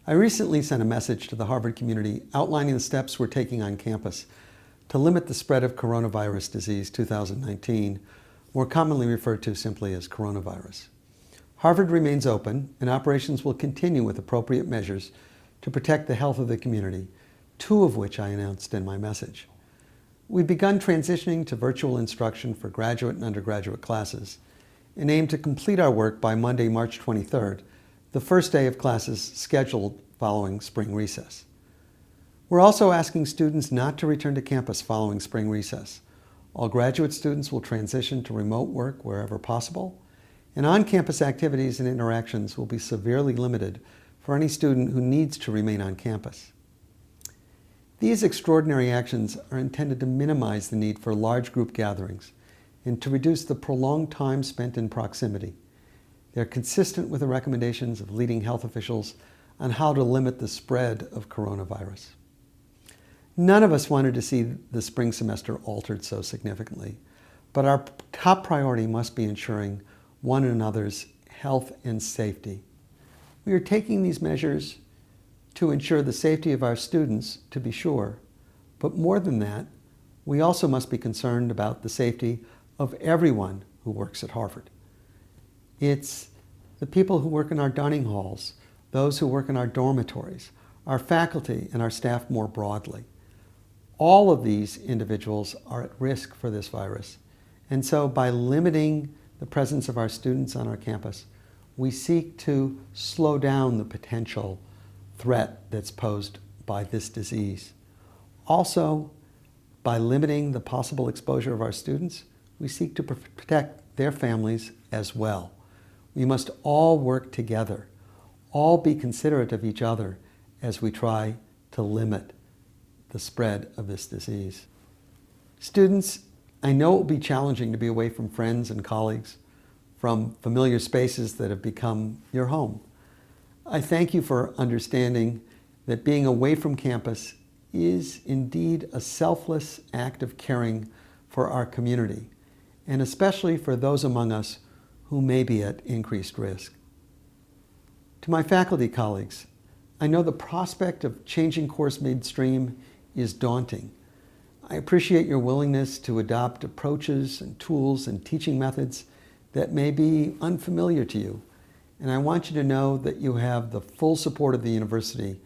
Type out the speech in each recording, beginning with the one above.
I recently sent a message to the Harvard community outlining the steps we're taking on campus to limit the spread of coronavirus disease 2019, more commonly referred to simply as coronavirus. Harvard remains open, and operations will continue with appropriate measures to protect the health of the community, two of which I announced in my message. We've begun transitioning to virtual instruction for graduate and undergraduate classes and aim to complete our work by Monday, March 23rd, the first day of classes scheduled following spring recess. We're also asking students not to return to campus following spring recess. All graduate students will transition to remote work wherever possible, and on-campus activities and interactions will be severely limited for any student who needs to remain on campus. These extraordinary actions are intended to minimize the need for large group gatherings and to reduce the prolonged time spent in proximity. They're consistent with the recommendations of leading health officials on how to limit the spread of coronavirus. None of us wanted to see the spring semester altered so significantly, but our top priority must be ensuring one another's health and safety. We are taking these measures to ensure the safety of our students, to be sure, but more than that, we also must be concerned about the safety of everyone who works at Harvard. It's the people who work in our dining halls, those who work in our dormitories, our faculty, and our staff more broadly. All of these individuals are at risk for this virus, and so by limiting the presence of our students on our campus, we seek to slow down the potential threat that's posed by this disease. Also, by limiting the possible exposure of our students, we seek to protect their families as well. We must all work together, all be considerate of each other as we try to limit the spread of this disease. Students, I know it will be challenging to be away from friends and colleagues, from familiar spaces that have become your home. I thank you for understanding that being away from campus is indeed a selfless act of caring for our community, and especially for those among us who may be at increased risk. To my faculty colleagues, I know the prospect of changing course midstream is daunting. I appreciate your willingness to adopt approaches and tools and teaching methods that may be unfamiliar to you, and I want you to know that you have the full support of the university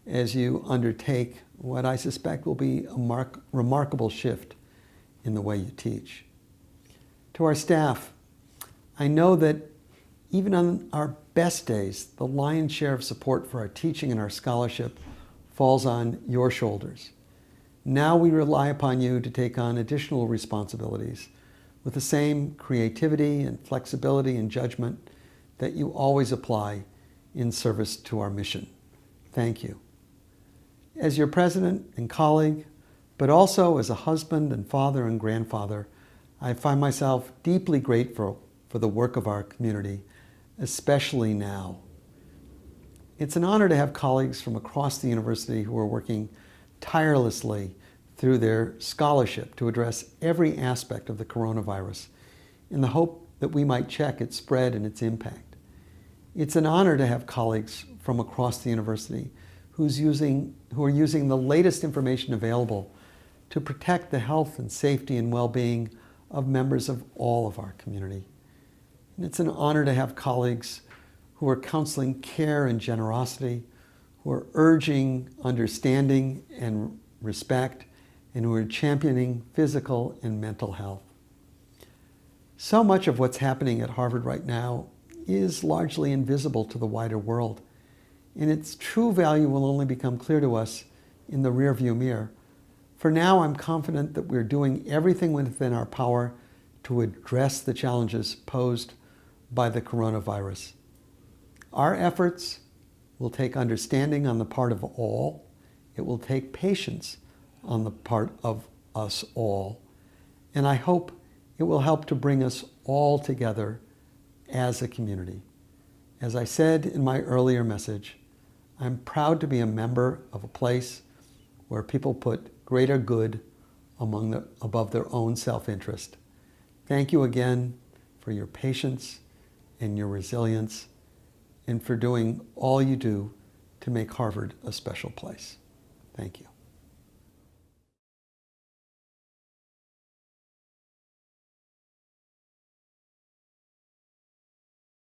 as you undertake what I suspect will be a remarkable shift in the way you teach. To our staff, I know that even on our best days, the lion's share of support for our teaching and our scholarship falls on your shoulders. Now we rely upon you to take on additional responsibilities with the same creativity and flexibility and judgment that you always apply in service to our mission. Thank you. As your president and colleague, but also as a husband and father and grandfather, I find myself deeply grateful for the work of our community, especially now. It's an honor to have colleagues from across the university who are working tirelessly through their scholarship to address every aspect of the coronavirus in the hope that we might check its spread and its impact. It's an honor to have colleagues from across the university who are using the latest information available to protect the health and safety and well-being of members of all of our community. And it's an honor to have colleagues who are counseling care and generosity, who are urging understanding and respect, and who are championing physical and mental health. So much of what's happening at Harvard right now is largely invisible to the wider world, and its true value will only become clear to us in the rearview mirror. For now, I'm confident that we're doing everything within our power to address the challenges posed by the coronavirus. Our efforts will take understanding on the part of all. It will take patience on the part of us all. And I hope it will help to bring us all together as a community. As I said in my earlier message, I'm proud to be a member of a place where people put greater good above their own self-interest. Thank you again for your patience and your resilience, and for doing all you do to make Harvard a special place. Thank you.